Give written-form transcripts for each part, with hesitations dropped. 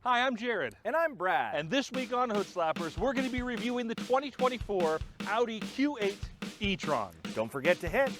Hi, I'm Jared. And I'm Brad. And this week on Hood Slappers, we're going to be reviewing the 2024 Audi Q8 E Tron. Don't forget to hit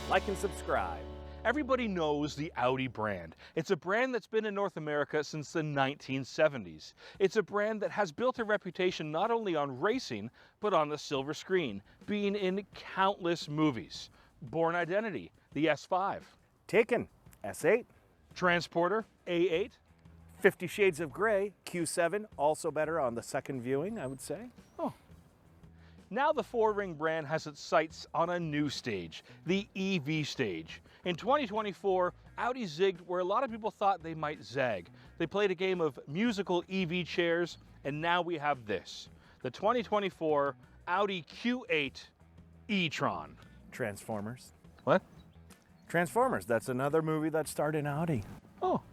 like and subscribe. Everybody knows the Audi brand. It's a brand that's been in North America since the 1970s. It's a brand that has built a reputation not only on racing, but on the silver screen, being in countless movies. Born Identity, the S5. Taken, S8. Transporter, A8. 50 Shades of Grey, Q7, also better on the second viewing, I would say. Oh. Now the four-ring brand has its sights on a new stage, the EV stage. In 2024, Audi zigged where a lot of people thought they might zag. They played a game of musical EV chairs, and now we have this, the 2024 Audi Q8 E Tron. Transformers. What? Transformers, that's another movie that starred in Audi. Oh.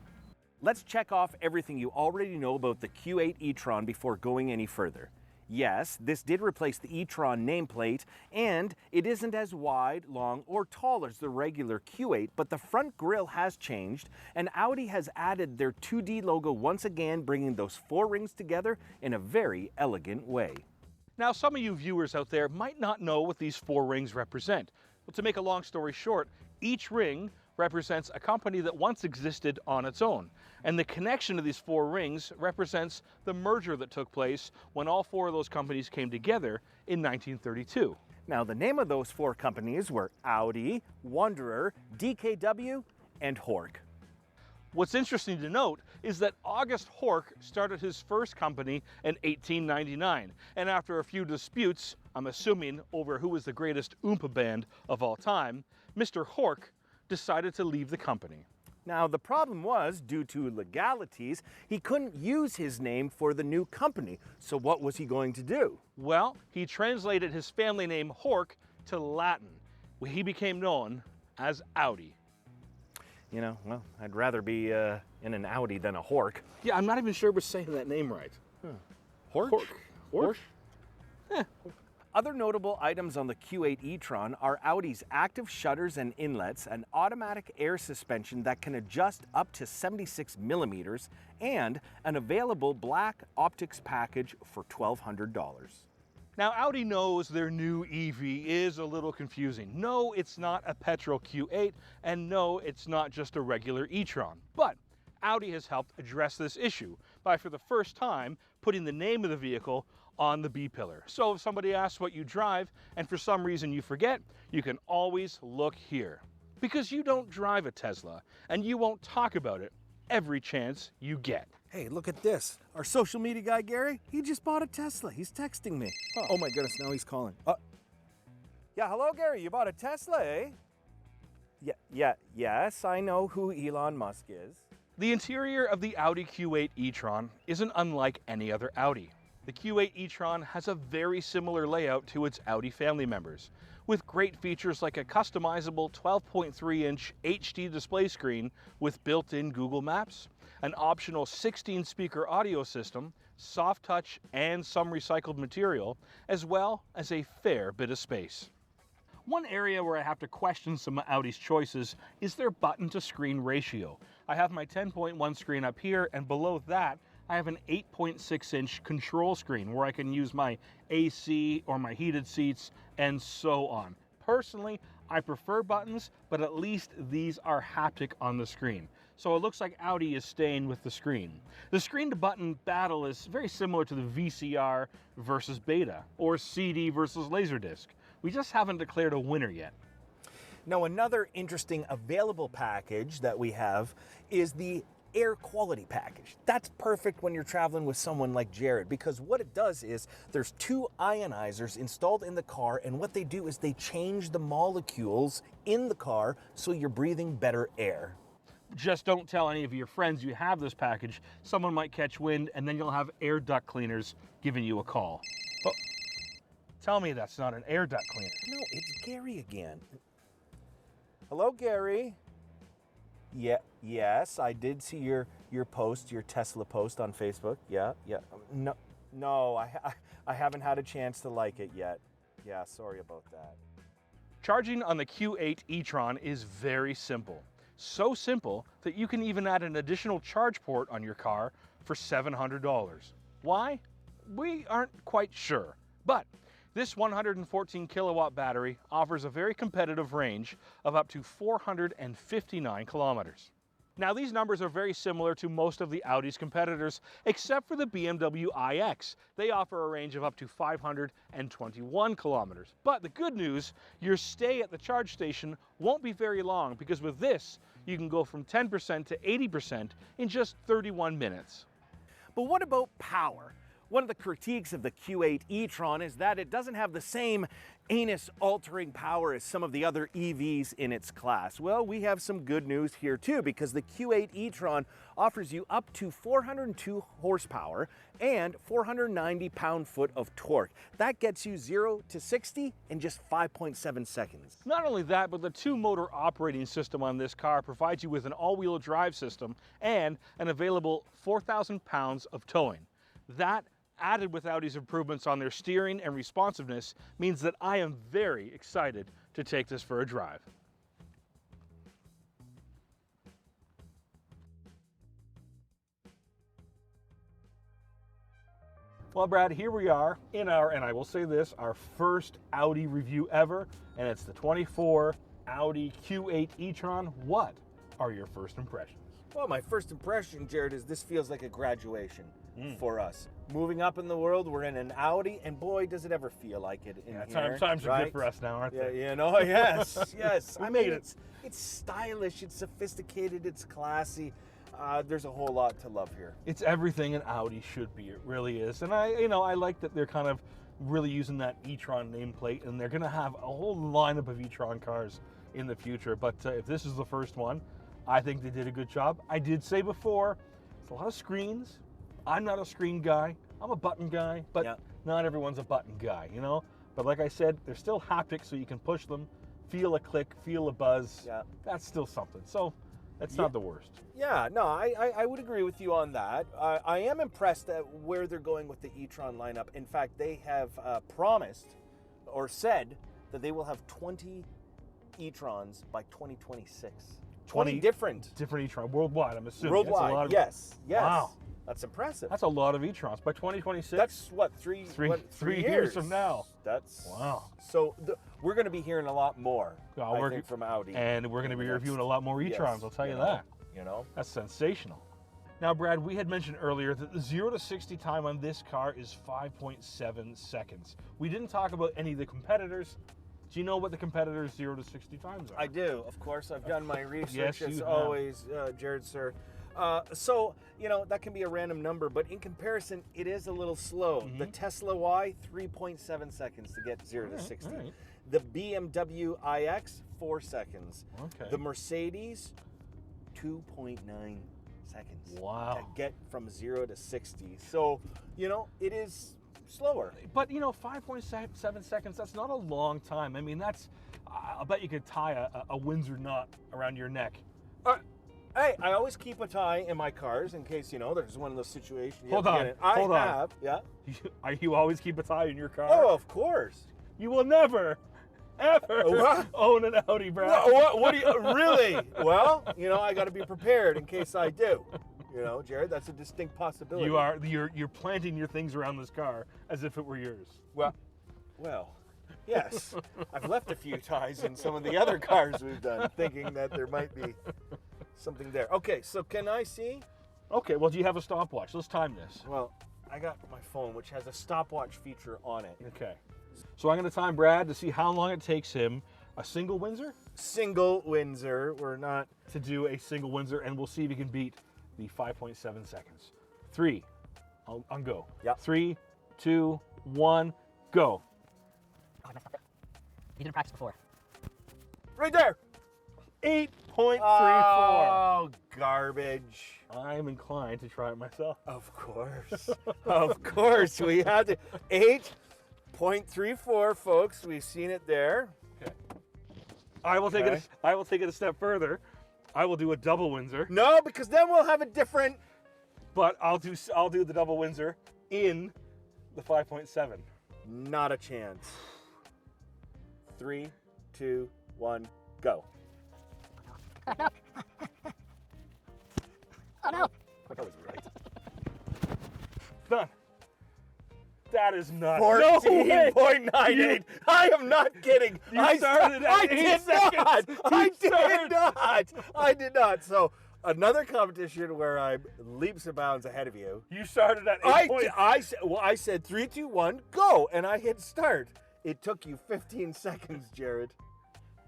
Let's check off everything you already know about the Q8 E Tron before going any further. Yes, this did replace the E Tron nameplate, and it isn't as wide, long, or tall as the regular Q8, but the front grille has changed, and Audi has added their 2D logo once again, bringing those four rings together in a very elegant way. Now, some of you viewers out there might not know what these four rings represent. Well, to make a long story short, each ring represents a company that once existed on its own. And the connection of these four rings represents the merger that took place when all four of those companies came together in 1932. Now, the name of those four companies were Audi, Wanderer, DKW, and Horch. What's interesting to note is that August Horch started his first company in 1899. And after a few disputes, I'm assuming over who was the greatest Oompa band of all time, Mr. Horch decided to leave the company. Now, the problem was, due to legalities, he couldn't use his name for the new company. So what was he going to do? Well, he translated his family name Horch to Latin, where he became known as Audi. You know, well, I'd rather be in an Audi than a Horch. Yeah, I'm not even sure we're saying that name right. Horch? Horch? Other notable items on the Q8 E Tron are Audi's active shutters and inlets, an automatic air suspension that can adjust up to 76 millimeters, and an available black optics package for $1,200. Now, Audi knows their new EV is a little confusing. No, it's not a petrol Q8, and no, it's not just a regular e-tron. But Audi has helped address this issue by, for the first time, putting the name of the vehicle on the B-pillar. So if somebody asks what you drive, and for some reason you forget, you can always look here. Because you don't drive a Tesla, and you won't talk about it every chance you get. Hey, look at this. Our social media guy, Gary, he just bought a Tesla. He's texting me. Oh my goodness, now he's calling. Yeah, hello, Gary, you bought a Tesla, eh? Yes, I know who Elon Musk is. The interior of the Audi Q8 E Tron isn't unlike any other Audi. The Q8 E Tron has a very similar layout to its Audi family members, with great features like a customizable 12.3-inch HD display screen with built-in Google Maps, an optional 16-speaker audio system, soft touch and some recycled material, as well as a fair bit of space. One area where I have to question some of Audi's choices is their button-to-screen ratio. I have my 10.1 screen up here, and below that, I have an 8.6-inch control screen where I can use my AC or my heated seats and so on. Personally, I prefer buttons, but at least these are haptic on the screen. So it looks like Audi is staying with the screen. The screen-to-button battle is very similar to the VCR versus Beta, or CD versus Laserdisc. We just haven't declared a winner yet. Now, another interesting available package that we have is the air quality package. That's perfect when you're traveling with someone like Jared, because what it does is there's two ionizers installed in the car, and what they do is they change the molecules in the car so you're breathing better air. Just don't tell any of your friends you have this package. Someone might catch wind, and then you'll have air duct cleaners giving you a call. Oh, tell me that's not an air duct cleaner. No, it's Gary again. Hello, Gary. Yes, I did see your post, your Tesla post on Facebook. Yeah. No, I haven't had a chance to like it yet. Yeah, sorry about that. Charging on the Q8 E Tron is very simple. So simple that you can even add an additional charge port on your car for $700. Why? We aren't quite sure, but this 114 kilowatt battery offers a very competitive range of up to 459 kilometers. Now, these numbers are very similar to most of the Audi's competitors, except for the BMW iX. They offer a range of up to 521 kilometers. But the good news, your stay at the charge station won't be very long, because with this, you can go from 10% to 80% in just 31 minutes. But what about power? One of the critiques of the Q8 E Tron is that it doesn't have the same anus-altering power as some of the other EVs in its class. Well, we have some good news here too, because the Q8 E Tron offers you up to 402 horsepower and 490 pound-foot of torque. That gets you 0 to 60 in just 5.7 seconds. Not only that, but the two-motor operating system on this car provides you with an all-wheel drive system and an available 4,000 pounds of towing. That, added with Audi's improvements on their steering and responsiveness, means that I am very excited to take this for a drive. Well, Brad, here we are in our, and I will say this, our first Audi review ever, and it's the 24 Audi Q8 E Tron. What are your first impressions? Well, my first impression, Jared, is this feels like a graduation for us. Moving up in the world, we're in an Audi, and boy, does it ever feel like it in here. Times are right? good for us now, aren't they? Yeah, you know, yes, yes. We made it. It's stylish, it's sophisticated, it's classy. There's a whole lot to love here. It's everything an Audi should be. It really is. And I like that they're kind of really using that e-tron nameplate, and they're going to have a whole lineup of e-tron cars in the future. But if this is the first one, I think they did a good job. I did say before, it's a lot of screens. I'm not a screen guy. I'm a button guy, but not everyone's a button guy, you know? But like I said, they're still haptic, so you can push them, feel a click, feel a buzz. Yeah. That's still something. So that's not the worst. Yeah, no, I would agree with you on that. I am impressed at where they're going with the e-tron lineup. In fact, they have promised or said that they will have 20 e-trons by 2026. 20 different e-tron worldwide, I'm assuming. Worldwide, that's a lot of, yes. Wow. That's impressive. That's a lot of e-trons. By 2026? That's what, three years from now. That's wow. So we're going to be hearing a lot more, I think, from Audi. And we're going to be reviewing a lot more e-trons, I'll tell you that. You know? That's sensational. Now, Brad, we had mentioned earlier that the 0 to 60 time on this car is 5.7 seconds. We didn't talk about any of the competitors. Do you know what the competitors' 0 to 60 times are? I do, of course. I've done my research, Yes, as you always, Jared, sir. So, you know, that can be a random number, but in comparison, it is a little slow. The Tesla Y, 3.7 seconds to get 0 to 60. Right. The BMW iX, 4 seconds. Okay. The Mercedes, 2.9 seconds. Wow. To get from 0 to 60. So, you know, it is slower. But, you know, 5.7 seconds, that's not a long time. I mean, that's, I'll bet you could tie a Windsor knot around your neck. Hey, I always keep a tie in my cars in case, you know, there's one of those situations. Hold on. Yeah. You always keep a tie in your car? Oh, of course. You will never, ever own an Audi, Brad. What do you, really? Well, you know, I got to be prepared in case I do. You know, Jared, that's a distinct possibility. You're planting your things around this car as if it were yours. Well, yes. I've left a few ties in some of the other cars we've done, thinking that there might be something there. Okay, so can I see? Okay, well, do you have a stopwatch? Let's time this. Well, I got my phone, which has a stopwatch feature on it. Okay. So I'm going to time Brad to see how long it takes him a single Windsor? Single Windsor. We're not... To do a single Windsor, and we'll see if he can beat the 5.7 seconds. 3. I'll go. Yep. 3, 2, 1, go. Oh, I messed up. You didn't practice before. Right there! 8.34. Oh, garbage. I'm inclined to try it myself. Of course. Of course. We had to. 8.34, folks. We've seen it there. Okay. I will take it. I will take it a step further. I will do a double Windsor. No, because then we'll have a different. But I'll do the double Windsor in the 5.7. Not a chance. 3, 2, 1, go. Oh no! Oh no! That was right. done. That is not. No way. 14.98. I am not kidding. You started at 8 seconds. I did not. So another competition where I'm leaps and bounds ahead of you. You started at 8 points. I said 3, 2, 1, go, and I hit start. It took you 15 seconds, Jared.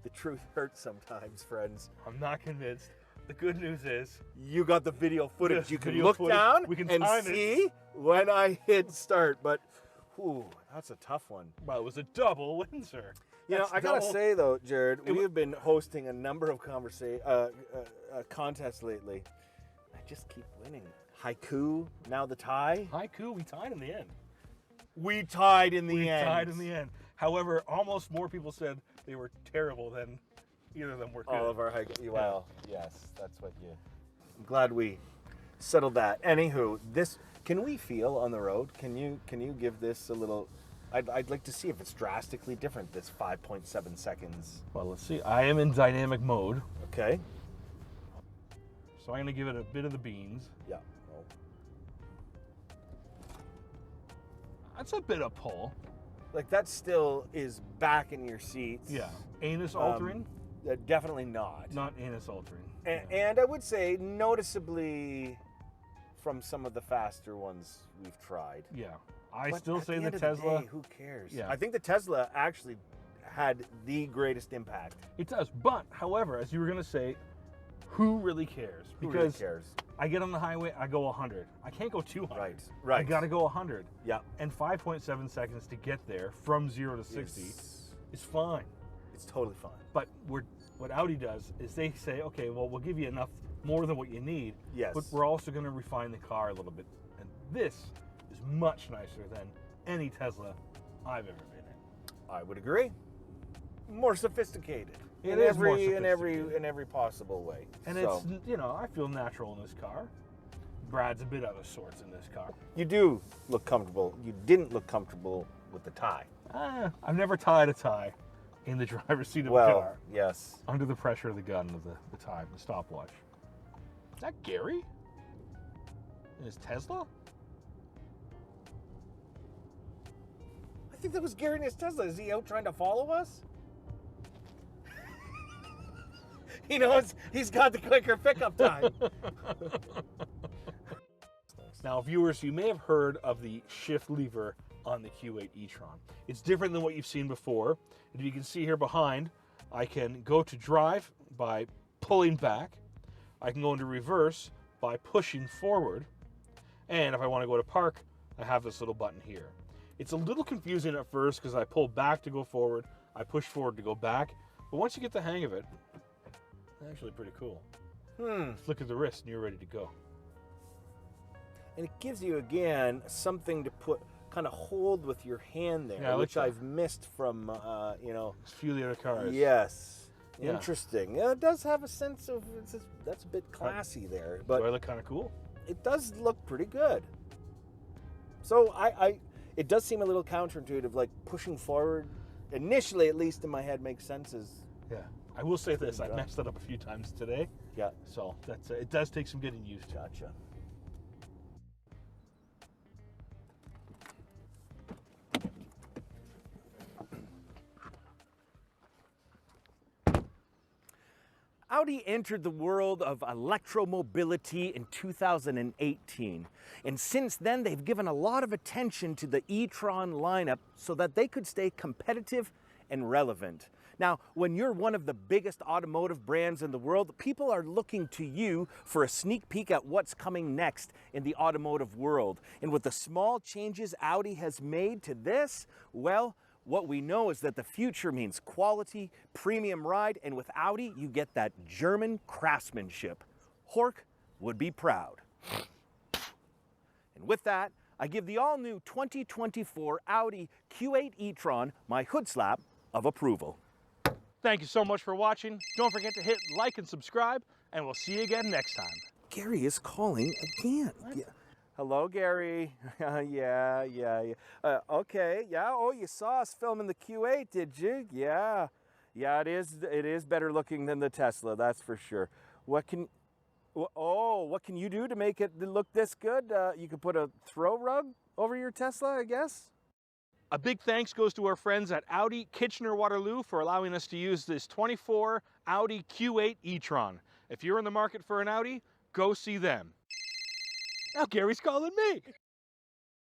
The truth hurts sometimes, friends. I'm not convinced. The good news is You got the video footage. Yes, You can video look footage. down We can and time it. see when I hit start. But, ooh, that's a tough one. well, it was a double win, sir. You know, That's I gotta double. say though, Jared, It we wa- have been hosting a number of contests lately. I just keep winning. Haiku, now the tie. Haiku, we tied in the end. We tied in the We end. tied in the end. However, almost more people said they were terrible than either of them were good. All of our haiku. Well, yes, that's what you. I'm glad we settled that. Anywho, this can we feel on the road? Can you give this a little? I'd like to see if it's drastically different. This 5.7 seconds. Well, let's see. I am in dynamic mode, Okay. so I'm going to give it a bit of the beans. Yeah. Oh. That's a bit of pull. Like that still is back in your seats. Yeah. Anus altering? Definitely not. Not anus altering. And I would say noticeably from some of the faster ones we've tried. Yeah. I But still at say the the end of the Tesla. day, who cares? Yeah. I think the Tesla actually had the greatest impact. It does. But, however, as you were going to say, who really cares? Who Because really cares? I get on the highway, I go 100. I can't go 200. Right. Right. I got to go 100. Yeah. And 5.7 seconds to get there from 0 to 60 is fine. It's totally fine. But what Audi does is they say, okay, well, we'll give you enough more than what you need. Yes. But we're also going to refine the car a little bit. And this is much nicer than any Tesla I've ever been in. I would agree. More sophisticated. It in is every more in sophisticated. every possible way. And So, it's, I feel natural in this car. Brad's a bit out of sorts in this car. you do look comfortable. You didn't look comfortable with the tie. I've never tied a tie in the driver's seat of a Well, car yes. under the pressure of the gun of the time, the stopwatch. Is that Gary? In his Tesla? I think that was Gary in his Tesla. Is he out trying to follow us? He knows he's got the quicker pickup time. Now, viewers, you may have heard of the shift lever on the Q8 E Tron. It's different than what you've seen before. And you can see here behind, I can go to drive by pulling back. I can go into reverse by pushing forward. And if I want to go to park, I have this little button here. It's a little confusing at first because I pull back to go forward, I push forward to go back. But once you get the hang of it, it's actually pretty cool. Flick of the wrist and you're ready to go. And it gives you, again, something to put, kind of hold with your hand there, Yeah, I like which that. I've missed from, It's a few of the other cars. Yes. Yeah. Interesting. Yeah, it does have a sense of, that's a bit classy there, Do I but look kind of cool? it does look pretty good. So it does seem a little counterintuitive, like pushing forward, initially, at least in my head, makes sense as, Yeah. I will say this, I Yeah. messed that up a few times today. yeah, So that's it does take some getting used to. gotcha. Audi entered the world of electromobility in 2018. And since then, they've given a lot of attention to the e-tron lineup so that they could stay competitive and relevant. Now, when you're one of the biggest automotive brands in the world, people are looking to you for a sneak peek at what's coming next in the automotive world. And with the small changes Audi has made to this, well, what we know is that the future means quality, premium ride, and with Audi, you get that German craftsmanship. Hork would be proud. And with that, I give the all-new 2024 Audi Q8 E Tron my hood slap of approval. Thank you so much for watching. Don't forget to hit like and subscribe, and we'll see you again next time. Gary is calling again. Yeah. Hello, Gary. Yeah. Okay. Yeah. Oh, you saw us filming the Q8, did you? Yeah. Yeah. It is better looking than the Tesla. That's for sure. What can Oh, what can you do to make it look this good? You could put a throw rug over your Tesla, I guess? A big thanks goes to our friends at Audi Kitchener-Waterloo for allowing us to use this 24 Audi Q8 E Tron. If you're in the market for an Audi, go see them. Now Gary's calling me.